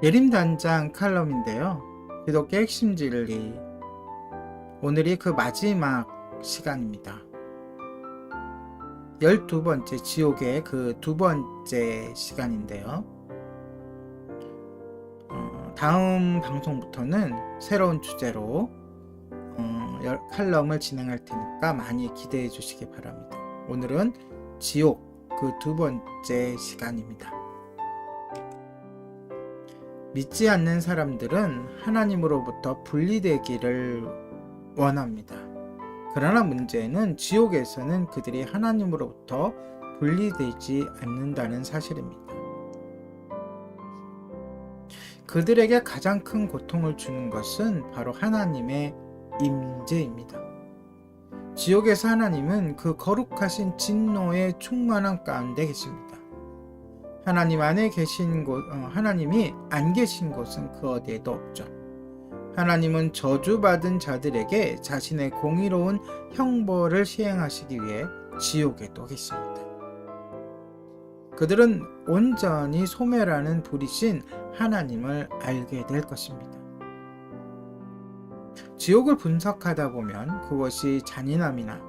예림단장 칼럼인데요. 기독교 핵심 진리. 오늘이 그 마지막 시간입니다. 12번째 지옥의 그 두 번째 시간인데요. 다음 방송부터는 새로운 주제로 칼럼을 진행할 테니까 많이 기대해 주시기 바랍니다. 오늘은 지옥 그 두 번째 시간입니다. 믿지 않는 사람들은 하나님으로부터 분리되기를 원합니다. 그러나 문제는 지옥에서는 그들이 하나님으로부터 분리되지 않는다는 사실입니다. 그들에게 가장 큰 고통을 주는 것은 바로 하나님의 임재입니다. 지옥에서 하나님은 그 거룩하신 진노의 충만함 가운데 계십니다. 하나님이 안 계신 곳은 그 어디에도 없죠. 하나님은 저주받은 자들에게 자신의 공의로운 형벌을 시행하시기 위해 지옥에도 계십니다. 그들은 온전히 소멸하는 불이신 하나님을 알게 될 것입니다. 지옥을 분석하다 보면 그것이 잔인함이나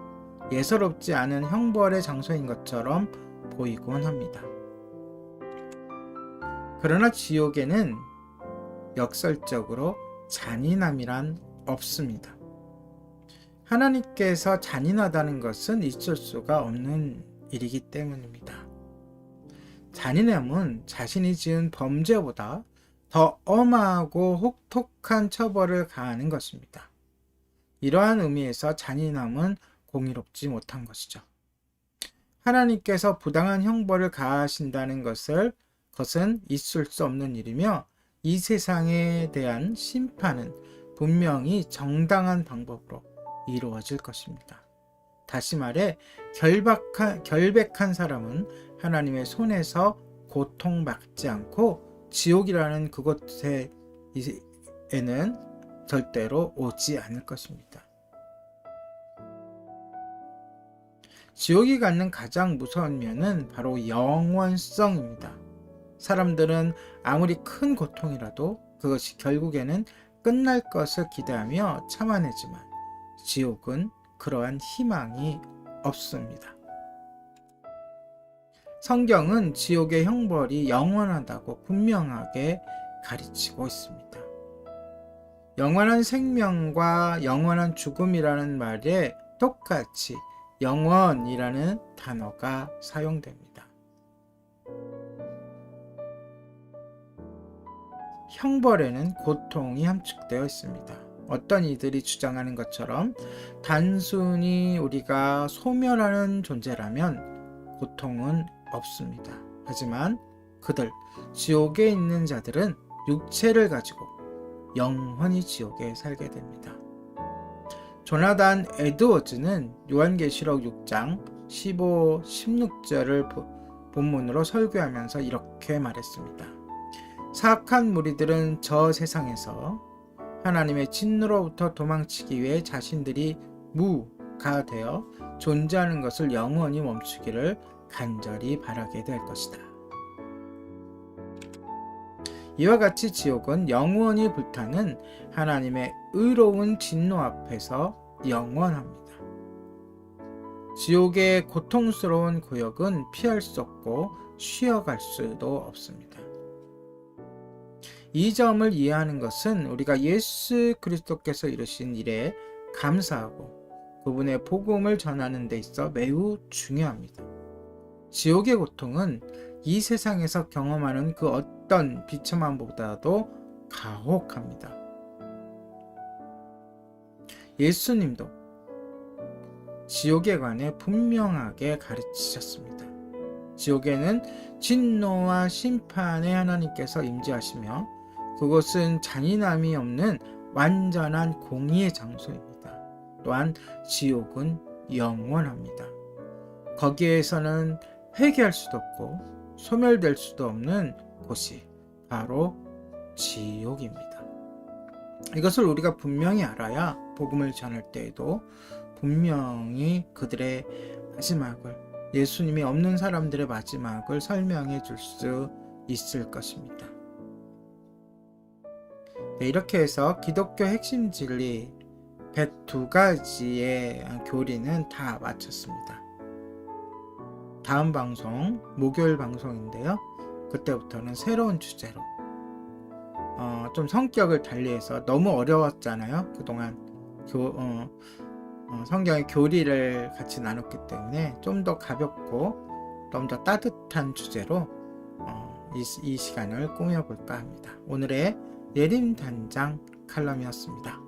예사롭지 않은 형벌의 장소인 것처럼 보이곤 합니다. 그러나 지옥에는 역설적으로 잔인함이란 없습니다. 하나님께서 잔인하다는 것은 있을 수가 없는 일이기 때문입니다. 잔인함은 자신이 지은 범죄보다 더 엄하고 혹독한 처벌을 가하는 것입니다. 이러한 의미에서 잔인함은 공의롭지 못한 것이죠. 하나님께서 부당한 형벌을 가하신다는 것은 있을 수 없는 일이며 이 세상에 대한 심판은 분명히 정당한 방법으로 이루어질 것입니다. 다시 말해 결백한 사람은 하나님의 손에서 고통받지 않고 지옥이라는 그곳에는 절대로 오지 않을 것입니다. 지옥이 갖는 가장 무서운 면은 바로 영원성입니다. 사람들은 아무리 큰 고통이라도 그것이 결국에는 끝날 것을 기대하며 참아내지만 지옥은 그러한 희망이 없습니다. 성경은 지옥의 형벌이 영원하다고 분명하게 가르치고 있습니다. 영원한 생명과 영원한 죽음이라는 말에 똑같이 영원이라는 단어가 사용됩니다. 형벌에는 고통이 함축되어 있습니다. 어떤 이들이 주장하는 것처럼 단순히 우리가 소멸하는 존재라면 고통은 없습니다. 하지만 지옥에 있는 자들은 육체를 가지고 영원히 지옥에 살게 됩니다. 조나단 에드워즈는 요한계시록 6장 15, 16절을 본문으로 설교하면서 이렇게 말했습니다. 사악한 무리들은 저 세상에서 하나님의 진노로부터 도망치기 위해 자신들이 무가 되어 존재하는 것을 영원히 멈추기를 간절히 바라게 될 것이다. 이와 같이 지옥은 영원히 불타는 하나님의 의로운 진노 앞에서 영원합니다. 지옥의 고통스러운 구역은 피할 수 없고 쉬어갈 수도 없습니다. 이 점을 이해하는 것은 우리가 예수 그리스도께서 이루신 일에 감사하고 그분의 복음을 전하는 데 있어 매우 중요합니다. 지옥의 고통은 이 세상에서 경험하는 그 어떤 비참함보다도 가혹합니다. 예수님도 지옥에 관해 분명하게 가르치셨습니다. 지옥에는 진노와 심판의 하나님께서 임재하시며 그것은 잔인함이 없는 완전한 공의의 장소입니다. 또한 지옥은 영원합니다. 거기에서는 회개할 수도 없고 소멸될 수도 없는 곳이 바로 지옥입니다. 이것을 우리가 분명히 알아야 복음을 전할 때에도 분명히 그들의 마지막을, 예수님이 없는 사람들의 마지막을 설명해 줄 수 있을 것입니다. 네, 이렇게 해서 기독교 핵심 진리 102가지의 교리는 다 마쳤습니다. 다음 방송, 목요일 방송인데요. 그때부터는 새로운 주제로 좀 성격을 달리해서 너무 어려웠잖아요. 그동안 성경의 교리를 같이 나눴기 때문에 좀 더 가볍고 좀 더 따뜻한 주제로 이 시간을 꾸며볼까 합니다. 오늘의 예림단장 칼럼이었습니다.